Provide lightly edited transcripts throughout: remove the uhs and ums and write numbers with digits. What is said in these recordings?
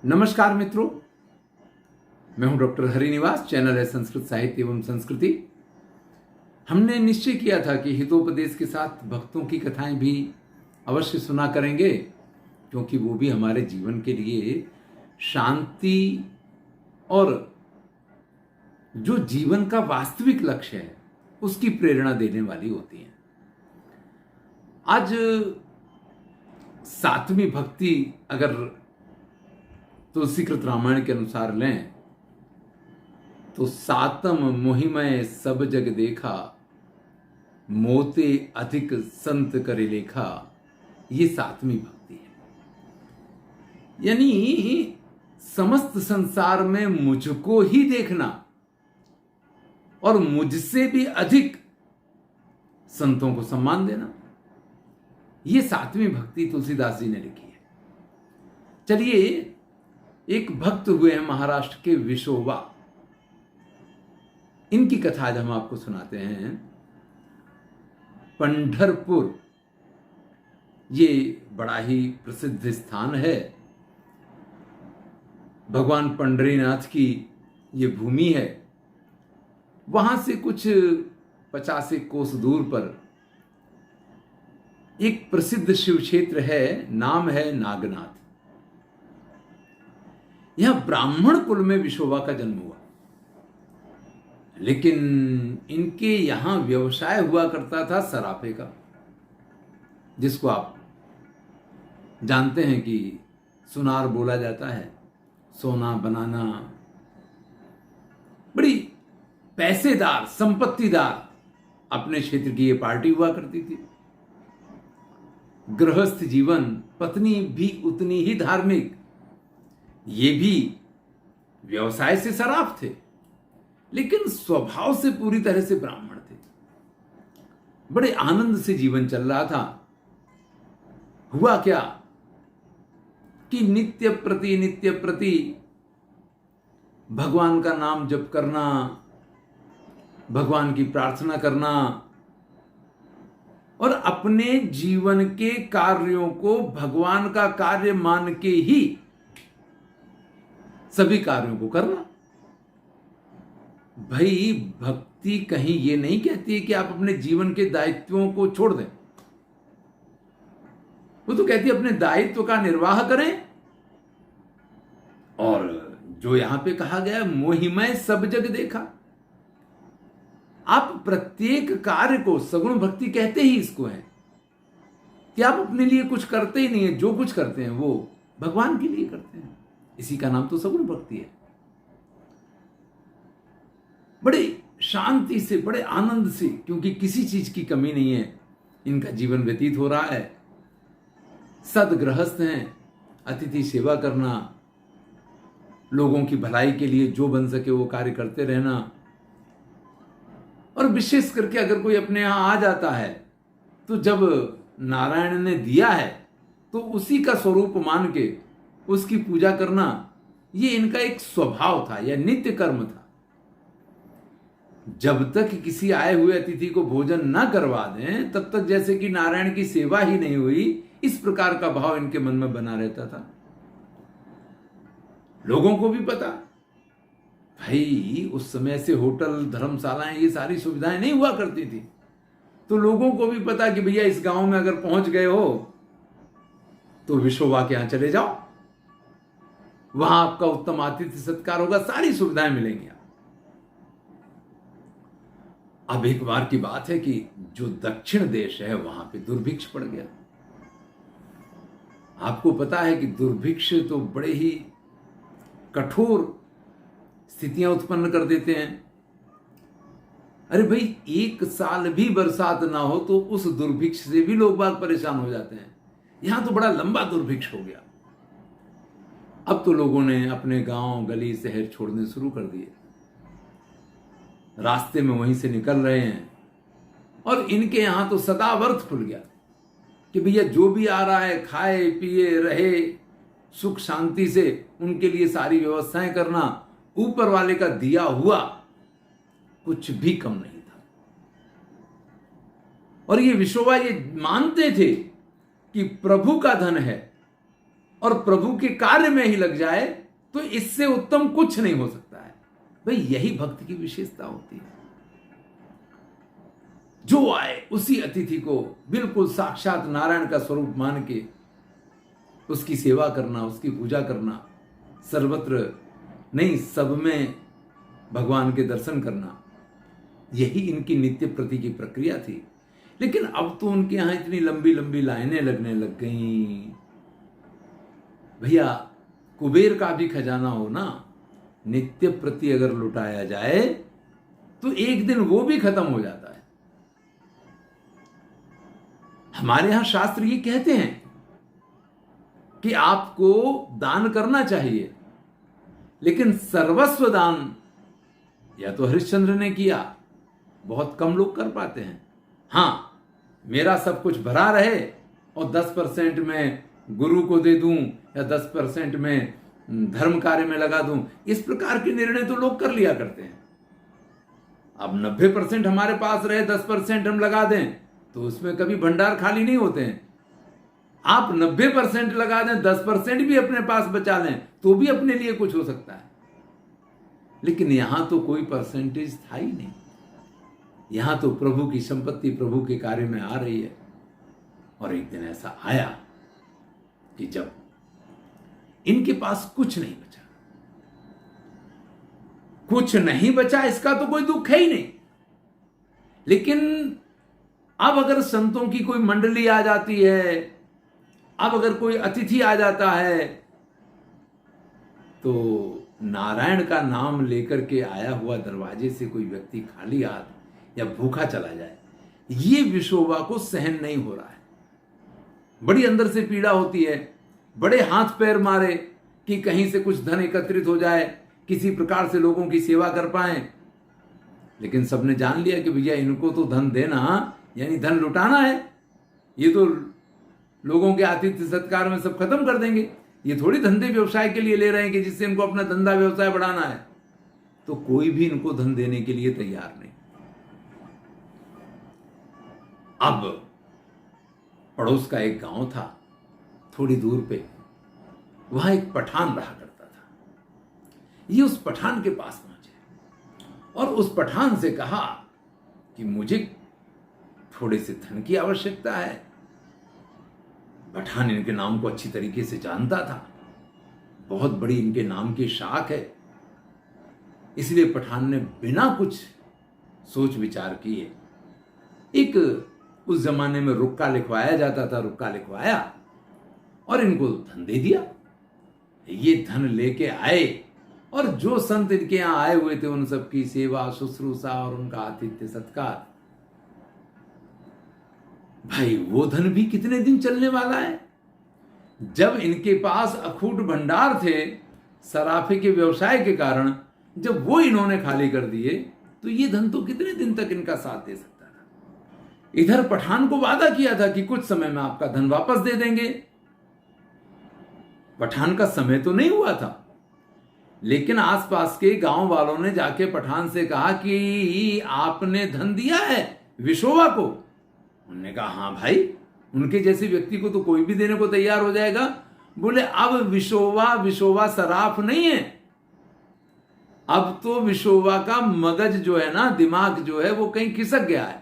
नमस्कार मित्रों, मैं हूं डॉक्टर हरिनिवास। चैनल है संस्कृत साहित्य एवं संस्कृति। हमने निश्चय किया था कि हितोपदेश के साथ भक्तों की कथाएं भी अवश्य सुना करेंगे, क्योंकि वो भी हमारे जीवन के लिए शांति और जो जीवन का वास्तविक लक्ष्य है उसकी प्रेरणा देने वाली होती हैं। आज सातवीं भक्ति अगर तुलसीकृत रामायण के अनुसार लें तो सातम मोहिमय सब जग देखा, मोते अधिक संत करे लेखा, ये सातवीं भक्ति है। यानी समस्त संसार में मुझको ही देखना और मुझसे भी अधिक संतों को सम्मान देना, ये सातवीं भक्ति तुलसीदास जी ने लिखी है। चलिए, एक भक्त हुए हैं महाराष्ट्र के विशोबा, इनकी कथा आज हम आपको सुनाते हैं। पंढरपुर ये बड़ा ही प्रसिद्ध स्थान है। भगवान पंढरीनाथ की ये भूमि है। वहां से कुछ 50 कोस दूर पर एक प्रसिद्ध शिव क्षेत्र है, नाम है नागनाथ। यह ब्राह्मण कुल में विशोबा का जन्म हुआ, लेकिन इनके यहां व्यवसाय हुआ करता था सराफे का, जिसको आप जानते हैं कि सुनार बोला जाता है, सोना बनाना। बड़ी पैसेदार, संपत्तिदार अपने क्षेत्र की यह पार्टी हुआ करती थी। गृहस्थ जीवन, पत्नी भी उतनी ही धार्मिक, ये भी व्यवसाय से सराफ थे, लेकिन स्वभाव से पूरी तरह से ब्राह्मण थे। बड़े आनंद से जीवन चल रहा था। हुआ क्या कि नित्य प्रति भगवान का नाम जप करना, भगवान की प्रार्थना करना और अपने जीवन के कार्यों को भगवान का कार्य मान के ही सभी कार्यों को करना। भाई, भक्ति कहीं ये नहीं कहती है कि आप अपने जीवन के दायित्वों को छोड़ दें। वो तो कहती है अपने दायित्व का निर्वाह करें। और जो यहां पे कहा गया, मोहिमय सब जग देखा, आप प्रत्येक कार्य को, सगुण भक्ति कहते ही इसको है कि आप अपने लिए कुछ करते ही नहीं है। जो कुछ करते हैं वो भगवान के लिए करते हैं। इसी का नाम तो सगुण भक्ति है। बड़े शांति से, बड़े आनंद से, क्योंकि किसी चीज की कमी नहीं है, इनका जीवन व्यतीत हो रहा है। सदगृहस्थ हैं, अतिथि सेवा करना, लोगों की भलाई के लिए जो बन सके वो कार्य करते रहना। और विशेष करके अगर कोई अपने यहां आ जाता है तो जब नारायण ने दिया है तो उसी का स्वरूप मान के उसकी पूजा करना, ये इनका एक स्वभाव था या नित्य कर्म था। जब तक किसी आए हुए अतिथि को भोजन न करवा दें तब तक जैसे कि नारायण की सेवा ही नहीं हुई, इस प्रकार का भाव इनके मन में बना रहता था। लोगों को भी पता, भाई उस समय से होटल, धर्मशालाएं, ये सारी सुविधाएं नहीं हुआ करती थी। तो लोगों को भी पता कि भैया इस गांव में अगर पहुंच गए हो तो विशोबा के यहां चले जाओ, वहां आपका उत्तम आतिथ्य सत्कार होगा, सारी सुविधाएं मिलेंगी। अब एक बार की बात है कि जो दक्षिण देश है वहां पे दुर्भिक्ष पड़ गया। आपको पता है कि दुर्भिक्ष तो बड़े ही कठोर स्थितियां उत्पन्न कर देते हैं। अरे भाई, एक साल भी बरसात ना हो तो उस दुर्भिक्ष से भी लोग बाग परेशान हो जाते हैं। यहां तो बड़ा लंबा दुर्भिक्ष हो गया। अब तो लोगों ने अपने गांव, गली, शहर छोड़ने शुरू कर दिए। रास्ते में वहीं से निकल रहे हैं और इनके यहां तो सदा वर्त खुल गया कि भैया जो भी आ रहा है खाए पिए रहे, सुख शांति से, उनके लिए सारी व्यवस्थाएं करना। ऊपर वाले का दिया हुआ कुछ भी कम नहीं था। और ये विशोबा ये मानते थे कि प्रभु का धन है और प्रभु के कार्य में ही लग जाए तो इससे उत्तम कुछ नहीं हो सकता है। भाई यही भक्त की विशेषता होती है। जो आए उसी अतिथि को बिल्कुल साक्षात नारायण का स्वरूप मान के उसकी सेवा करना, उसकी पूजा करना, सर्वत्र नहीं सब में भगवान के दर्शन करना, यही इनकी नित्य प्रति की प्रक्रिया थी। लेकिन अब तो उनके यहां इतनी लंबी लंबी लाइनें लगने लग गई। भैया कुबेर का भी खजाना हो ना, नित्य प्रति अगर लुटाया जाए तो एक दिन वो भी खत्म हो जाता है। हमारे यहां शास्त्र ये कहते हैं कि आपको दान करना चाहिए, लेकिन सर्वस्व दान या तो हरिश्चंद्र ने किया, बहुत कम लोग कर पाते हैं। हां, मेरा सब कुछ भरा रहे और 10% में गुरु को दे दूं या 10% में धर्म कार्य में लगा दूं, इस प्रकार के निर्णय तो लोग कर लिया करते हैं। अब 90% हमारे पास रहे, 10% हम लगा दें तो उसमें कभी भंडार खाली नहीं होते हैं। आप 90% लगा दें, 10% भी अपने पास बचा लें तो भी अपने लिए कुछ हो सकता है। लेकिन यहां तो कोई परसेंटेज था ही नहीं। यहां तो प्रभु की संपत्ति प्रभु के कार्य में आ रही है। और एक दिन ऐसा आया कि जब इनके पास कुछ नहीं बचा, कुछ नहीं बचा, इसका तो कोई दुख है ही नहीं। लेकिन अब अगर संतों की कोई मंडली आ जाती है, अब अगर कोई अतिथि आ जाता है, तो नारायण का नाम लेकर के आया हुआ दरवाजे से कोई व्यक्ति खाली हाथ या भूखा चला जाए, ये विशोबा को सहन नहीं हो रहा है। बड़ी अंदर से पीड़ा होती है, बड़े हाथ पैर मारे कि कहीं से कुछ धन एकत्रित हो जाए, किसी प्रकार से लोगों की सेवा कर पाए। लेकिन सबने जान लिया कि भैया इनको तो धन देना यानी धन लुटाना है, ये तो लोगों के आतिथ्य सत्कार में सब खत्म कर देंगे। ये थोड़ी धंधे व्यवसाय के लिए ले रहे हैं कि जिससे इनको अपना धंधा व्यवसाय बढ़ाना है। तो कोई भी इनको धन देने के लिए तैयार नहीं। अब पड़ोस का एक गांव था, थोड़ी दूर पे, वहां एक पठान रहा करता था। ये उस पठान के पास पहुंचे और उस पठान से कहा कि मुझे थोड़े से धन की आवश्यकता है। पठान इनके नाम को अच्छी तरीके से जानता था, बहुत बड़ी इनके नाम की शाख है, इसलिए पठान ने बिना कुछ सोच विचार किए एक उस जमाने में रुक्का लिखवाया जाता था, रुक्का लिखवाया और इनको धन दे दिया। ये धन लेके आए और जो संत इनके यहां आए हुए थे उन सबकी सेवा शुश्रूषा और उनका आतिथ्य सत्कार। भाई वो धन भी कितने दिन चलने वाला है। जब इनके पास अखूट भंडार थे सराफे के व्यवसाय के कारण, जब वो इन्होंने खाली कर दिए तो ये धन तो कितने दिन तक इनका साथ दे सकता था। इधर पठान को वादा किया था कि कुछ समय में आपका धन वापस दे देंगे। पठान का समय तो नहीं हुआ था, लेकिन आसपास के गांव वालों ने जाके पठान से कहा कि आपने धन दिया है विशोबा को। उन्होंने कहा हाँ भाई, उनके जैसे व्यक्ति को तो कोई भी देने को तैयार हो जाएगा। बोले अब विशोबा सराफ नहीं है, अब तो विशोबा का मगज जो है ना, दिमाग जो है वो कहीं खिसक गया है।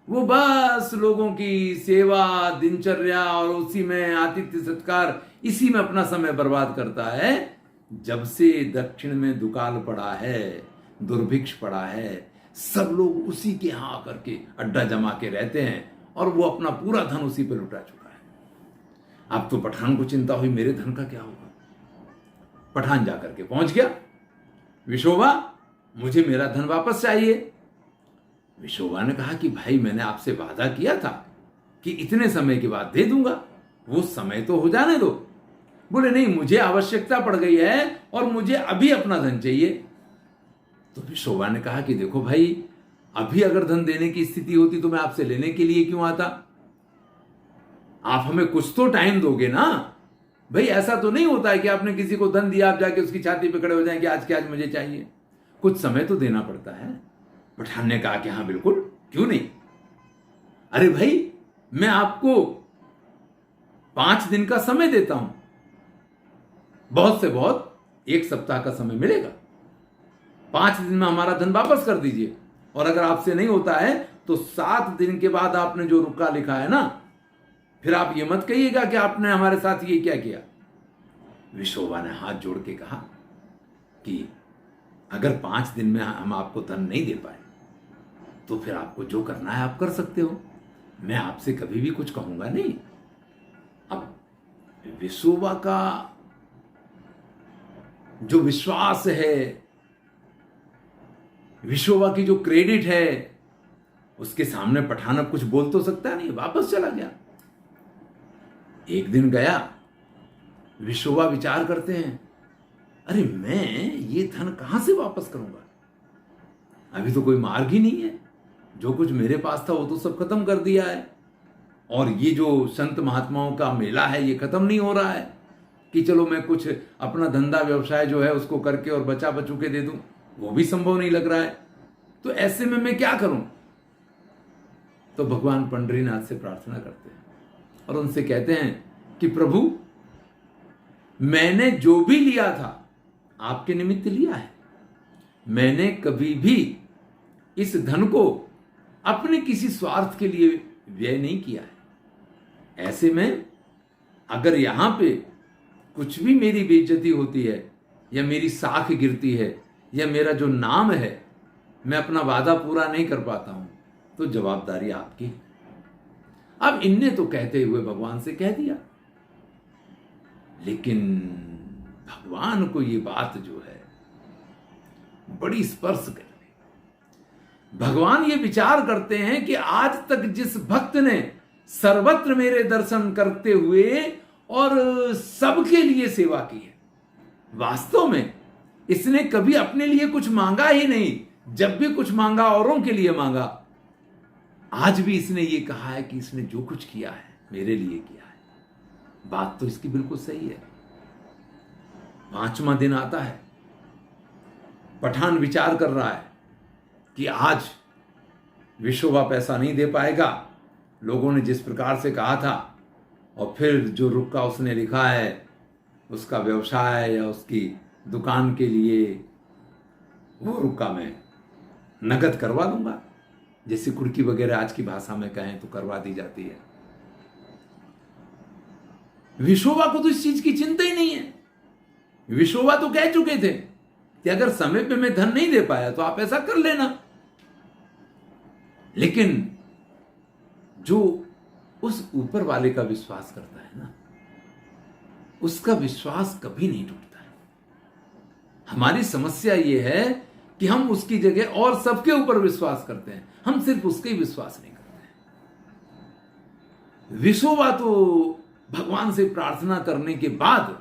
वो बस लोगों की सेवा दिनचर्या और उसी में आतिथ्य सत्कार, इसी में अपना समय बर्बाद करता है। जब से दक्षिण में दुकाल पड़ा है, दुर्भिक्ष पड़ा है, सब लोग उसी के यहां आकर के अड्डा जमा के रहते हैं और वो अपना पूरा धन उसी पर लुटा चुका है। अब तो पठान को चिंता हुई मेरे धन का क्या होगा। पठान जाकर के पहुंच गया, विशोबा मुझे मेरा धन वापस चाहिए। विशोबा ने कहा कि भाई मैंने आपसे वादा किया था कि इतने समय के बाद दे दूंगा, वो समय तो हो जाने दो। बोले नहीं, मुझे आवश्यकता पड़ गई है और मुझे अभी अपना धन चाहिए। तो विशोबा ने कहा कि देखो भाई, अभी अगर धन देने की स्थिति होती तो मैं आपसे लेने के लिए क्यों आता। आप हमें कुछ तो टाइम दोगे ना भाई। ऐसा तो नहीं होता है कि आपने किसी को धन दिया आप जाके उसकी छाती पे खड़े हो जाएं कि आज के आज मुझे चाहिए। कुछ समय तो देना पड़ता है। पठान ने कहा कि हाँ बिल्कुल, क्यों नहीं। अरे भाई, मैं आपको 5 दिन का समय देता हूं, बहुत से बहुत 1 सप्ताह का समय मिलेगा। 5 दिन में हमारा धन वापस कर दीजिए। और अगर आपसे नहीं होता है तो 7 दिन के बाद आपने जो रुका लिखा है ना, फिर आप ये मत कहिएगा कि आपने हमारे साथ ये क्या किया। विशोबा ने हाथ जोड़ के कहा कि अगर 5 दिन में हम आपको धन नहीं दे पाए तो फिर आपको जो करना है आप कर सकते हो, मैं आपसे कभी भी कुछ कहूंगा नहीं। अब विशोबा का जो विश्वास है, विशोबा की जो क्रेडिट है, उसके सामने पठान अब कुछ बोल तो सकता नहीं, वापस चला गया। एक दिन गया, विशोबा विचार करते हैं, अरे मैं ये धन कहां से वापस करूंगा, अभी तो कोई मार्ग ही नहीं है, जो कुछ मेरे पास था वो तो सब खत्म कर दिया है, और ये जो संत महात्माओं का मेला है ये खत्म नहीं हो रहा है कि चलो मैं कुछ अपना धंधा व्यवसाय जो है उसको करके और बचा बचू के दे दूं, वो भी संभव नहीं लग रहा है। तो ऐसे में मैं क्या करूं। तो भगवान पंढरीनाथ से प्रार्थना करते हैं और उनसे कहते हैं कि प्रभु, मैंने जो भी लिया था आपके निमित्त लिया है, मैंने कभी भी इस धन को अपने किसी स्वार्थ के लिए व्यय नहीं किया है। ऐसे में अगर यहां पे कुछ भी मेरी बेइज्जती होती है या मेरी साख गिरती है या मेरा जो नाम है मैं अपना वादा पूरा नहीं कर पाता हूं तो जवाबदारी आपकी है। अब इनने तो कहते हुए भगवान से कह दिया, लेकिन भगवान को ये बात जो है बड़ी स्पर्श कर गई। भगवान ये विचार करते हैं कि आज तक जिस भक्त ने सर्वत्र मेरे दर्शन करते हुए और सबके लिए सेवा की है, वास्तव में इसने कभी अपने लिए कुछ मांगा ही नहीं, जब भी कुछ मांगा औरों के लिए मांगा। आज भी इसने ये कहा है कि इसने जो कुछ किया है मेरे लिए किया है। बात तो इसकी बिल्कुल सही है। 5वां दिन आता है, पठान विचार कर रहा है कि आज विशोबा पैसा नहीं दे पाएगा, लोगों ने जिस प्रकार से कहा था, और फिर जो रुक्का उसने लिखा है उसका व्यवसाय या उसकी दुकान के लिए वो रुक्का मैं नगद करवा दूंगा, जैसे कुर्की वगैरह आज की भाषा में कहें तो करवा दी जाती है। विशोबा को तो इस चीज की चिंता ही नहीं है। विशोबा तो कह चुके थे कि अगर समय पे मैं धन नहीं दे पाया तो आप ऐसा कर लेना, लेकिन जो उस ऊपर वाले का विश्वास करता है ना, उसका विश्वास कभी नहीं टूटता है। हमारी समस्या यह है कि हम उसकी जगह और सबके ऊपर विश्वास करते हैं, हम सिर्फ उसके ही विश्वास नहीं करते हैं। विशोबा तो भगवान से प्रार्थना करने के बाद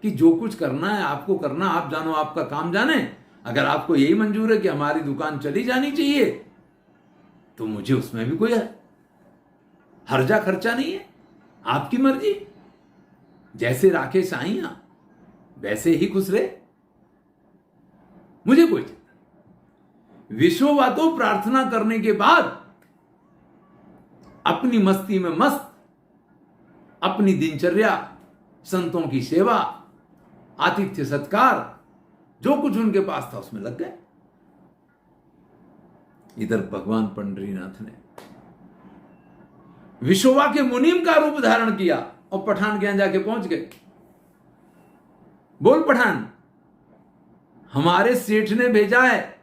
कि जो कुछ करना है आपको करना, आप जानो आपका काम जाने, अगर आपको यही मंजूर है कि हमारी दुकान चली जानी चाहिए तो मुझे उसमें भी कोई हर्जा खर्चा नहीं है, आपकी मर्जी, जैसे राखे साईं वैसे ही खुश रहे, मुझे कोई चिंता। विशोबा तो प्रार्थना करने के बाद अपनी मस्ती में मस्त, अपनी दिनचर्या, संतों की सेवा, आतिथ्य सत्कार, जो कुछ उनके पास था उसमें लग गए। इधर भगवान पंढरीनाथ ने विशोबा के मुनीम का रूप धारण किया और पठान के यहां जाके पहुंच गए। बोल पठान, हमारे सेठ ने भेजा है,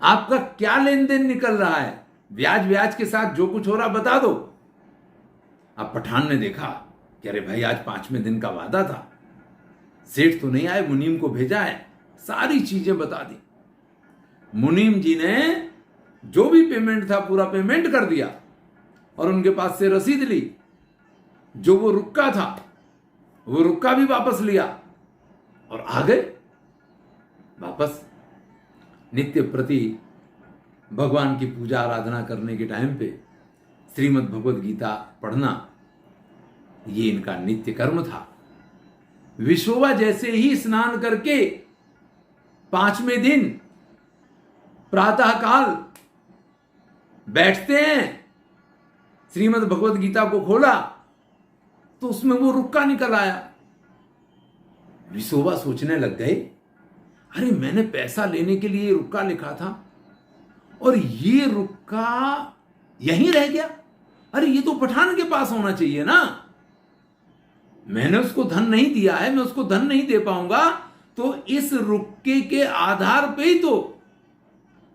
आपका क्या लेन देन निकल रहा है, ब्याज ब्याज के साथ जो कुछ हो रहा बता दो। अब पठान ने देखा कि अरे भाई आज 5वें दिन का वादा था, सेठ तो नहीं आए, मुनीम को भेजा है, सारी चीजें बता दी। मुनीम जी ने जो भी पेमेंट था पूरा पेमेंट कर दिया और उनके पास से रसीद ली। जो वो रुक्का था वो रुक्का भी वापस लिया और आ गए वापस। नित्य प्रति भगवान की पूजा आराधना करने के टाइम पे श्रीमद् भगवद गीता पढ़ना ये इनका नित्य कर्म था। विशोबा जैसे ही स्नान करके 5वें दिन प्रातः काल बैठते हैं, श्रीमद् भगवद गीता को खोला तो उसमें वो रुक्का निकल आया। विशोबा सोचने लग गए, अरे मैंने पैसा लेने के लिए रुक्का लिखा था और ये रुक्का यहीं रह गया। अरे ये तो पठान के पास होना चाहिए ना, मैंने उसको धन नहीं दिया है, मैं उसको धन नहीं दे पाऊंगा, तो इस रुक्के के आधार पे ही तो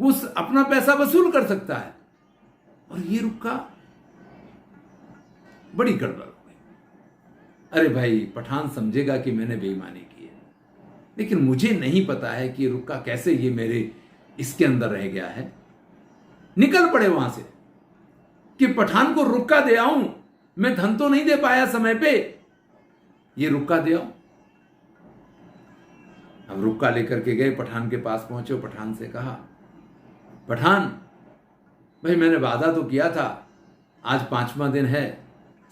उस अपना पैसा वसूल कर सकता है। और ये रुक्का, बड़ी गड़बड़ हो गई। अरे भाई, पठान समझेगा कि मैंने बेईमानी की है, लेकिन मुझे नहीं पता है कि ये रुक्का कैसे ये मेरे इसके अंदर रह गया है। निकल पड़े वहां से कि पठान को रुक्का दे आऊं, मैं धन तो नहीं दे पाया समय पे, ये रुक्का दे आओ। अब रुक्का लेकर के गए, पठान के पास पहुंचे, पठान से कहा, पठान भाई मैंने वादा तो किया था, आज 5वां दिन है,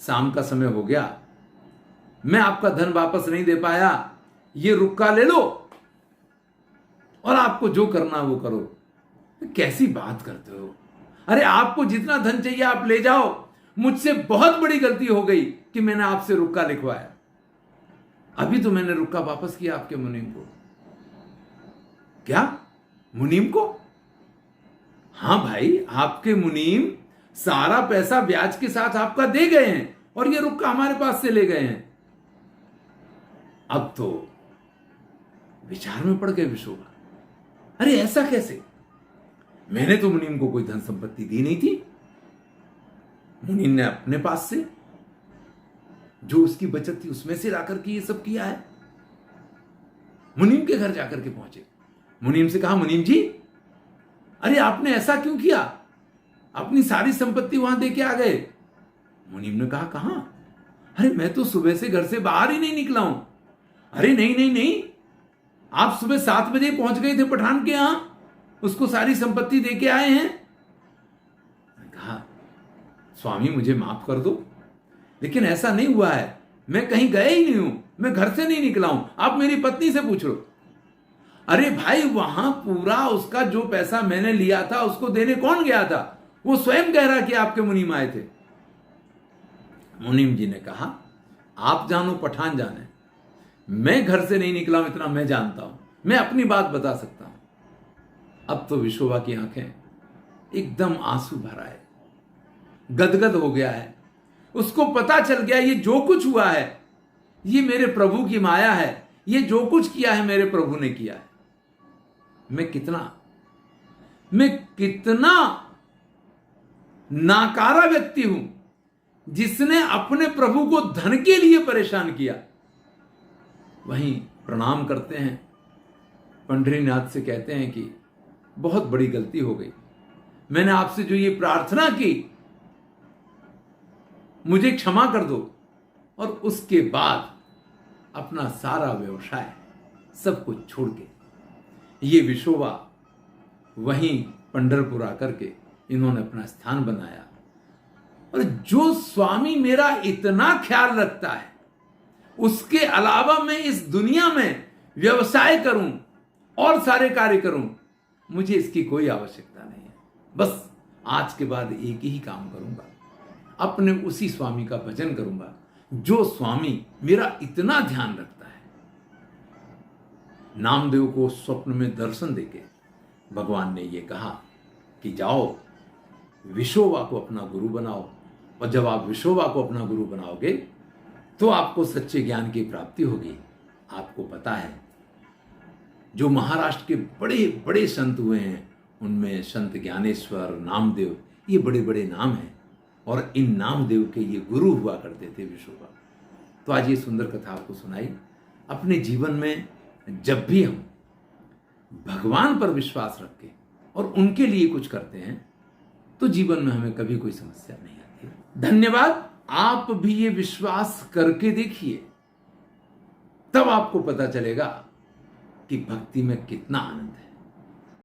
शाम का समय हो गया, मैं आपका धन वापस नहीं दे पाया, ये रुक्का ले लो और आपको जो करना वो करो। कैसी बात करते हो? अरे आपको जितना धन चाहिए आप ले जाओ, मुझसे बहुत बड़ी गलती हो गई कि मैंने आपसे रुक्का लिखवाया। अभी तो मैंने रुक्का वापस किया आपके मुनीम को। क्या मुनीम को? हां भाई, आपके मुनीम सारा पैसा ब्याज के साथ आपका दे गए हैं और ये रुक्का हमारे पास से ले गए हैं। अब तो विचार में पड़ गए विशोबा, अरे ऐसा कैसे? मैंने तो मुनीम को कोई धन संपत्ति दी नहीं थी। मुनीम ने अपने पास से जो उसकी बचत थी उसमें से लाकर के ये सब किया है। मुनीम के घर जाकर के पहुंचे, मुनीम से कहा, मुनीम जी अरे आपने ऐसा क्यों किया? अपनी सारी संपत्ति वहां दे के आ गए। मुनीम ने कहा, कहां? अरे मैं तो सुबह से घर से बाहर ही नहीं निकला हूं। अरे नहीं नहीं नहीं, आप सुबह 7 बजे पहुंच गए थे पठान के यहां, उसको सारी संपत्ति दे के आए हैं। कहा, स्वामी मुझे माफ कर दो, लेकिन ऐसा नहीं हुआ है, मैं कहीं गया ही नहीं हूं, मैं घर से नहीं निकला हूं, आप मेरी पत्नी से पूछ लो। अरे भाई, वहां पूरा उसका जो पैसा मैंने लिया था उसको देने कौन गया था? वो स्वयं कह रहा कि आपके मुनीम आए थे। मुनीम जी ने कहा, आप जानो पठान जाने, मैं घर से नहीं निकला हूं, इतना मैं जानता हूं, मैं अपनी बात बता सकता हूं। अब तो विशोबा की आंखें एकदम आंसू भर आए, गदगद हो गया है। उसको पता चल गया ये जो कुछ हुआ है ये मेरे प्रभु की माया है, ये जो कुछ किया है मेरे प्रभु ने किया है। मैं कितना नाकारा व्यक्ति हूं जिसने अपने प्रभु को धन के लिए परेशान किया। वहीं प्रणाम करते हैं, पंढरीनाथ से कहते हैं कि बहुत बड़ी गलती हो गई, मैंने आपसे जो ये प्रार्थना की मुझे क्षमा कर दो। और उसके बाद अपना सारा व्यवसाय सब कुछ छोड़ के ये विशोबा वहीं पंढरपुर आकर के इन्होंने अपना स्थान बनाया। और जो स्वामी मेरा इतना ख्याल रखता है, उसके अलावा मैं इस दुनिया में व्यवसाय करूं और सारे कार्य करूं, मुझे इसकी कोई आवश्यकता नहीं है। बस आज के बाद एक ही काम करूंगा, अपने उसी स्वामी का भजन करूंगा जो स्वामी मेरा इतना ध्यान रखता है। नामदेव को स्वप्न में दर्शन देके भगवान ने यह कहा कि जाओ विशोबा को अपना गुरु बनाओ, और जब आप विशोबा को अपना गुरु बनाओगे तो आपको सच्चे ज्ञान की प्राप्ति होगी। आपको पता है जो महाराष्ट्र के बड़े बड़े संत हुए हैं उनमें संत ज्ञानेश्वर, नामदेव, ये बड़े बड़े नाम हैं, और इन नामदेव के ये गुरु हुआ करते थे विशोबा। तो आज ये सुंदर कथा आपको सुनाई। अपने जीवन में जब भी हम भगवान पर विश्वास रख के और उनके लिए कुछ करते हैं तो जीवन में हमें कभी कोई समस्या नहीं आती। धन्यवाद। आप भी ये विश्वास करके देखिए, तब आपको पता चलेगा कि भक्ति में कितना आनंद है।